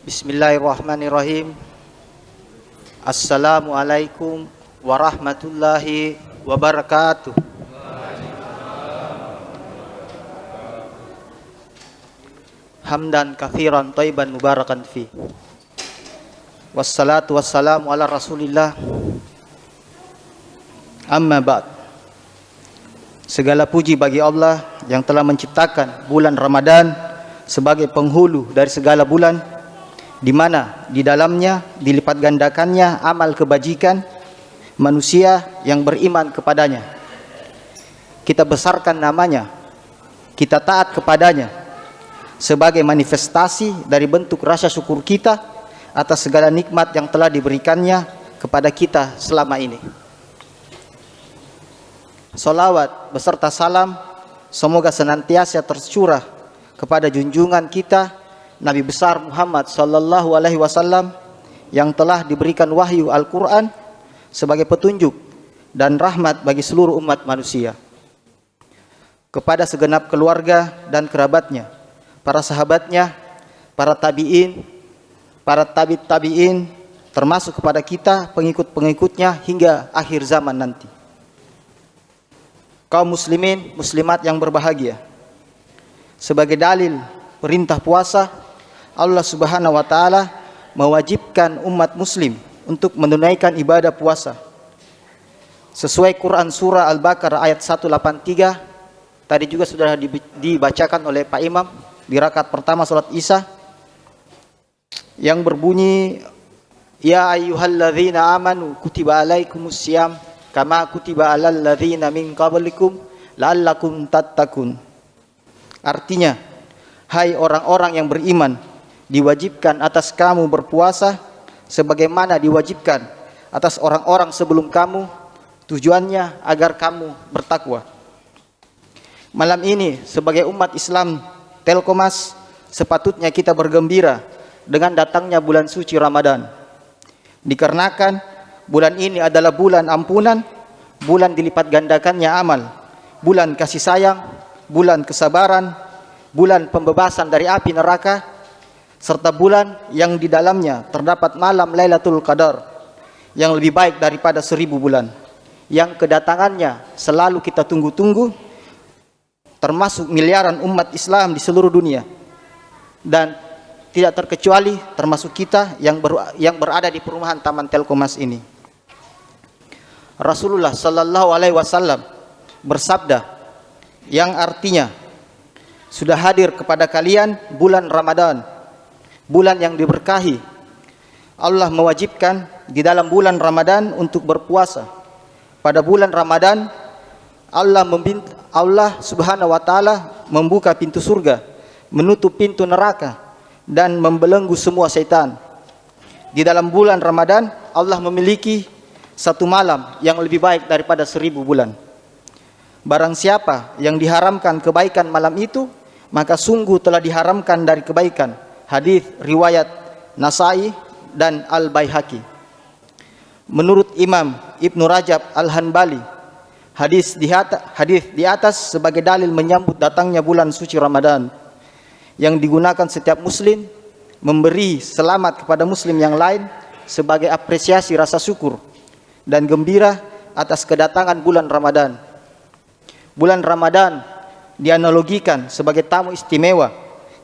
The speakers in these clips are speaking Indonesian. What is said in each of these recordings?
Bismillahirrahmanirrahim. Assalamualaikum warahmatullahi wabarakatuh. Hamdan katsiran thayyiban mubarakan fi. Wassalatu wassalamu ala Rasulillah. Amma ba'd. Segala puji bagi Allah yang telah menciptakan bulan Ramadan sebagai penghulu dari segala bulan, di mana di dalamnya dilipat gandakannya amal kebajikan manusia yang beriman kepadanya. Kita besarkan namanya, kita taat kepadanya sebagai manifestasi dari bentuk rasa syukur kita atas segala nikmat yang telah diberikannya kepada kita selama ini. Salawat beserta salam semoga senantiasa tercurah kepada junjungan kita Nabi besar Muhammad sallallahu alaihi wasallam yang telah diberikan wahyu Al-Qur'an sebagai petunjuk dan rahmat bagi seluruh umat manusia. Kepada segenap keluarga dan kerabatnya, para sahabatnya, para tabi'in, para tabi'in, termasuk kepada kita pengikut-pengikutnya hingga akhir zaman nanti. Kaum muslimin, muslimat yang berbahagia, sebagai dalil perintah puasa, Allah Subhanahu wa taala mewajibkan umat muslim untuk menunaikan ibadah puasa. Sesuai Quran surah Al-Baqarah ayat 183, tadi juga sudah dibacakan oleh Pak Imam di rakaat pertama salat Isya, yang berbunyi, ya ayyuhalladzina amanu kutiba alaikumussyam kama kutiba alal ladzina min qablikum la'allakum tattaqun. Artinya, hai orang-orang yang beriman, diwajibkan atas kamu berpuasa sebagaimana diwajibkan atas orang-orang sebelum kamu, tujuannya agar kamu bertakwa. Malam ini sebagai umat Islam Telkomas sepatutnya kita bergembira dengan datangnya bulan suci Ramadan. Dikarenakan bulan ini adalah bulan ampunan, bulan dilipat gandakannya amal, bulan kasih sayang, bulan kesabaran, bulan pembebasan dari api neraka, serta bulan yang di dalamnya terdapat malam Lailatul Qadar yang lebih baik daripada 1000 bulan, yang kedatangannya selalu kita tunggu-tunggu, termasuk miliaran umat Islam di seluruh dunia, dan tidak terkecuali termasuk kita yang berada di perumahan Taman Telkomas ini. Rasulullah sallallahu alaihi wasallam bersabda yang artinya, sudah hadir kepada kalian bulan Ramadan, bulan yang diberkahi. Allah mewajibkan di dalam bulan Ramadan untuk berpuasa. Pada bulan Ramadan Allah Subhanahu wa taala membuka pintu surga, menutup pintu neraka, dan membelenggu semua setan. Di dalam bulan Ramadan Allah memiliki satu malam yang lebih baik daripada 1000 bulan. Barang siapa yang diharamkan kebaikan malam itu, maka sungguh telah diharamkan dari kebaikan. Hadis riwayat Nasai dan Al-Baihaqi. Menurut Imam Ibnu Rajab Al-Hanbali, hadis di atas sebagai dalil menyambut datangnya bulan suci Ramadan, yang digunakan setiap muslim memberi selamat kepada muslim yang lain sebagai apresiasi rasa syukur dan gembira atas kedatangan bulan Ramadan. Bulan Ramadan dianalogikan sebagai tamu istimewa,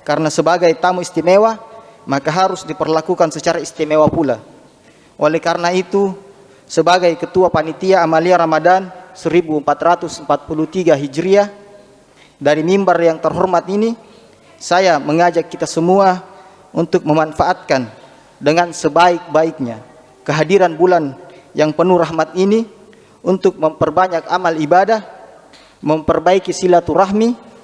karena sebagai tamu istimewa maka harus diperlakukan secara istimewa pula. Oleh karena itu, sebagai ketua panitia Amalia Ramadan 1443 Hijriah, dari mimbar yang terhormat ini, saya mengajak kita semua untuk memanfaatkan dengan sebaik-baiknya kehadiran bulan yang penuh rahmat ini untuk memperbanyak amal ibadah, memperbaiki silaturahmi,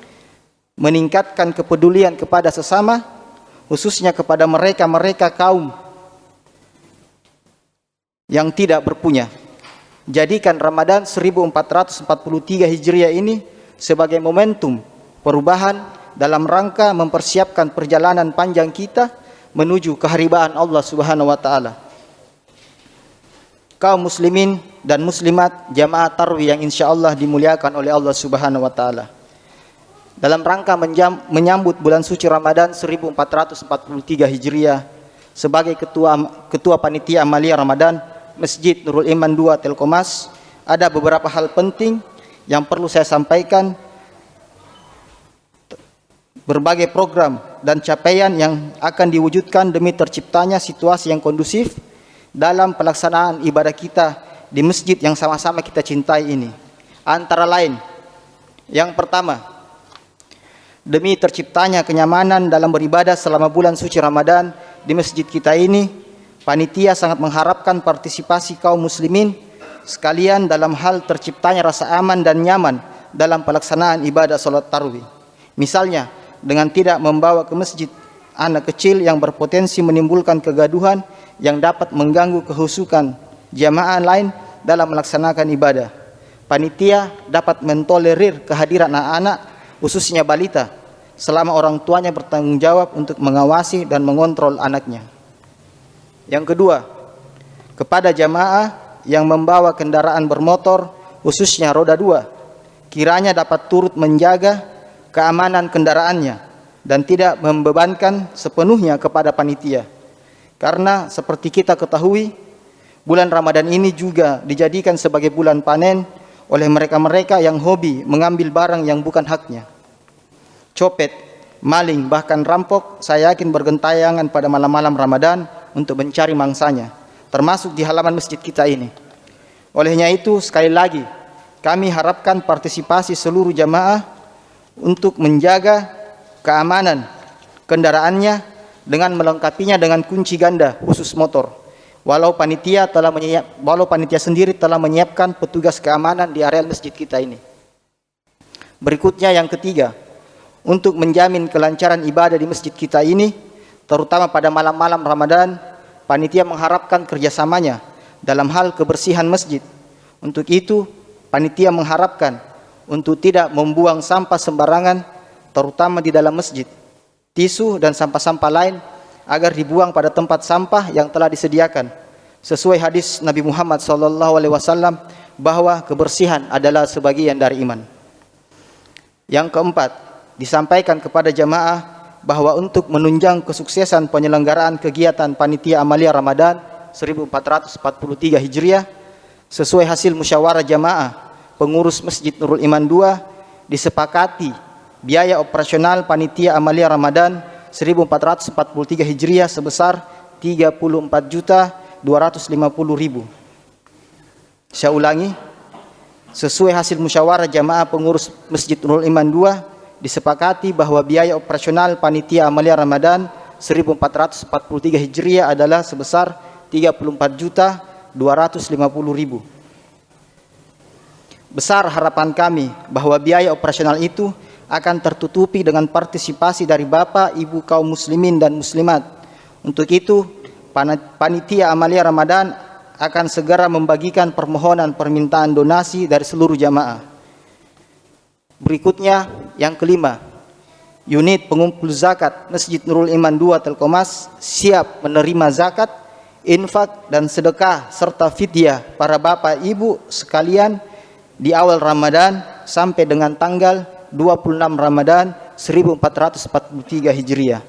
meningkatkan kepedulian kepada sesama, khususnya kepada mereka kaum yang tidak berpunya. Jadikan Ramadan 1443 Hijriah ini sebagai momentum perubahan dalam rangka mempersiapkan perjalanan panjang kita menuju keharibaan Allah Subhanahu wa taala. Kaum muslimin dan muslimat jamaah tarwih yang insyaallah dimuliakan oleh Allah Subhanahu wa taala. Dalam rangka menyambut bulan suci Ramadan 1443 Hijriah, sebagai ketua panitia Amalia Ramadan Masjid Nurul Iman 2 Telkomas, ada beberapa hal penting yang perlu saya sampaikan. Berbagai program dan capaian yang akan diwujudkan demi terciptanya situasi yang kondusif dalam pelaksanaan ibadah kita di masjid yang sama-sama kita cintai ini. Antara lain, yang pertama, demi terciptanya kenyamanan dalam beribadah selama bulan suci Ramadan di masjid kita ini, panitia sangat mengharapkan partisipasi kaum muslimin sekalian dalam hal terciptanya rasa aman dan nyaman dalam pelaksanaan ibadah sholat tarawih. Misalnya, dengan tidak membawa ke masjid anak kecil yang berpotensi menimbulkan kegaduhan yang dapat mengganggu kehusukan jamaah lain dalam melaksanakan ibadah. Panitia dapat mentolerir kehadiran anak-anak, khususnya balita, selama orang tuanya bertanggung jawab untuk mengawasi dan mengontrol anaknya. Yang kedua, kepada jamaah yang membawa kendaraan bermotor, khususnya roda 2, kiranya dapat turut menjaga keamanan kendaraannya dan tidak membebankan sepenuhnya kepada panitia. Karena seperti kita ketahui, bulan Ramadan ini juga dijadikan sebagai bulan panen oleh mereka-mereka yang hobi mengambil barang yang bukan haknya. Copet, maling, bahkan rampok saya yakin bergentayangan pada malam-malam Ramadan untuk mencari mangsanya, termasuk di halaman masjid kita ini. Olehnya itu, sekali lagi kami harapkan partisipasi seluruh jamaah untuk menjaga keamanan kendaraannya dengan melengkapinya dengan kunci ganda khusus motor. Walau panitia sendiri telah menyiapkan petugas keamanan di area masjid kita ini. Berikutnya yang ketiga, untuk menjamin kelancaran ibadah di masjid kita ini, terutama pada malam-malam Ramadan, panitia mengharapkan kerjasamanya dalam hal kebersihan masjid. Untuk itu, panitia mengharapkan untuk tidak membuang sampah sembarangan, terutama di dalam masjid. Tisu dan sampah-sampah lain agar dibuang pada tempat sampah yang telah disediakan, sesuai hadis Nabi Muhammad SAW bahwa kebersihan adalah sebagian dari iman. Yang keempat, disampaikan kepada jamaah bahwa untuk menunjang kesuksesan penyelenggaraan kegiatan panitia Amalia Ramadan 1443 Hijriah, sesuai hasil musyawarah jamaah pengurus Masjid Nurul Iman 2, disepakati biaya operasional panitia Amalia Ramadan 1443 Hijriah sebesar 34.250.000. Saya ulangi, sesuai hasil musyawarah jamaah pengurus Masjid Nurul Iman 2, disepakati bahwa biaya operasional panitia Amalia Ramadan 1443 Hijriah adalah sebesar 34.250.000. Besar harapan kami bahwa biaya operasional itu akan tertutupi dengan partisipasi dari Bapak, Ibu kaum muslimin dan muslimat. Untuk itu, panitia Amalia Ramadan akan segera membagikan permohonan permintaan donasi dari seluruh jamaah. Berikutnya, yang kelima, unit pengumpul zakat Masjid Nurul Iman 2 Telkomas siap menerima zakat, infak dan sedekah serta fidyah para Bapak Ibu sekalian di awal Ramadan sampai dengan tanggal 26 Ramadan 1443 Hijriah.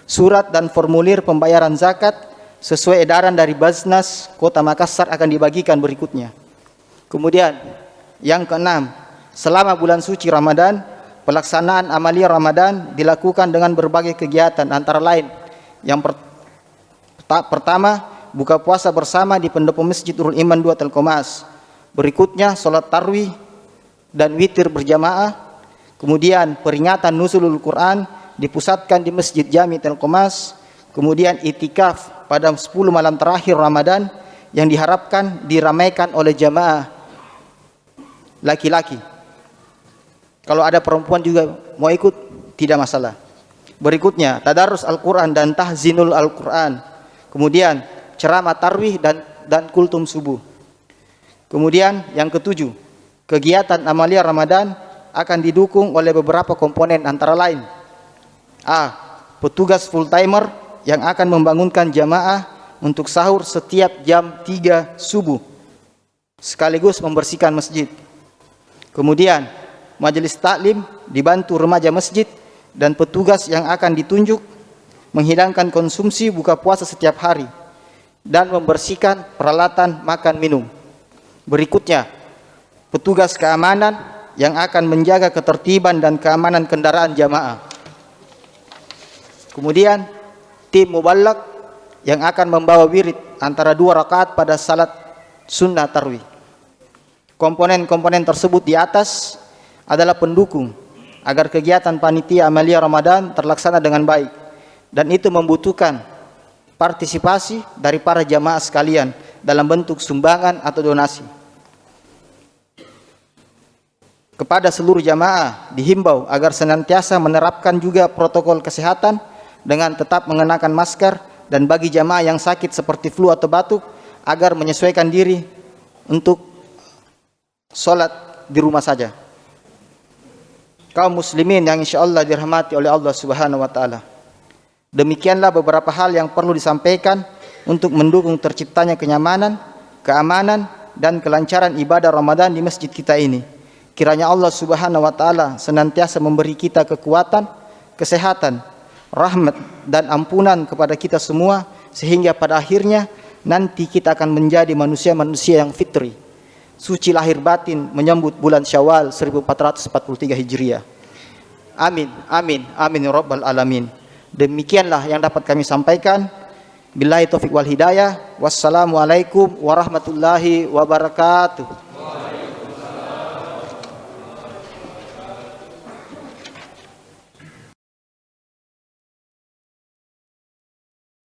Surat dan formulir pembayaran zakat sesuai edaran dari Basnas Kota Makassar akan dibagikan berikutnya. Kemudian yang keenam, selama bulan suci Ramadan, pelaksanaan Amalia Ramadan dilakukan dengan berbagai kegiatan, antara lain yang pertama, buka puasa bersama di pendopo Masjid Nurul Iman 2 Telkomas. Berikutnya sholat tarwih dan witir berjamaah. Kemudian peringatan nuzulul Quran dipusatkan di Masjid Jami Telkomas. Kemudian itikaf pada 10 malam terakhir Ramadan yang diharapkan diramaikan oleh jamaah laki-laki. Kalau ada perempuan juga mau ikut, tidak masalah. Berikutnya tadarus Al-Quran dan tahzinul Al-Quran. Kemudian ceramah tarwih dan kultum subuh. Kemudian yang ketujuh, kegiatan Amalia Ramadan akan didukung oleh beberapa komponen, antara lain A. Petugas full timer yang akan membangunkan jamaah untuk sahur setiap jam 3 subuh sekaligus membersihkan masjid. Kemudian majelis taklim dibantu remaja masjid dan petugas yang akan ditunjuk menghidangkan konsumsi buka puasa setiap hari, dan membersihkan peralatan makan minum. Berikutnya, petugas keamanan yang akan menjaga ketertiban dan keamanan kendaraan jamaah. Kemudian, tim muballagh yang akan membawa wirid antara 2 rakaat pada salat sunnah tarawih. Komponen-komponen tersebut di atas adalah pendukung agar kegiatan panitia amalia Ramadan terlaksana dengan baik, dan itu membutuhkan partisipasi dari para jamaah sekalian dalam bentuk sumbangan atau donasi. Kepada seluruh jamaah dihimbau agar senantiasa menerapkan juga protokol kesehatan dengan tetap mengenakan masker, dan bagi jamaah yang sakit seperti flu atau batuk agar menyesuaikan diri untuk sholat di rumah saja. Kaum muslimin yang insyaallah dirahmati oleh Allah Subhanahu wa taala. Demikianlah beberapa hal yang perlu disampaikan untuk mendukung terciptanya kenyamanan, keamanan, dan kelancaran ibadah Ramadan di masjid kita ini. Kiranya Allah Subhanahu wa taala senantiasa memberi kita kekuatan, kesehatan, rahmat dan ampunan kepada kita semua, sehingga pada akhirnya nanti kita akan menjadi manusia-manusia yang fitri, suci lahir batin menyambut bulan Syawal 1443 Hijriah. Amin, amin, amin ya rabbal alamin. Demikianlah yang dapat kami sampaikan. Billahi taufiq wal hidayah. Wassalamualaikum warahmatullahi wabarakatuh.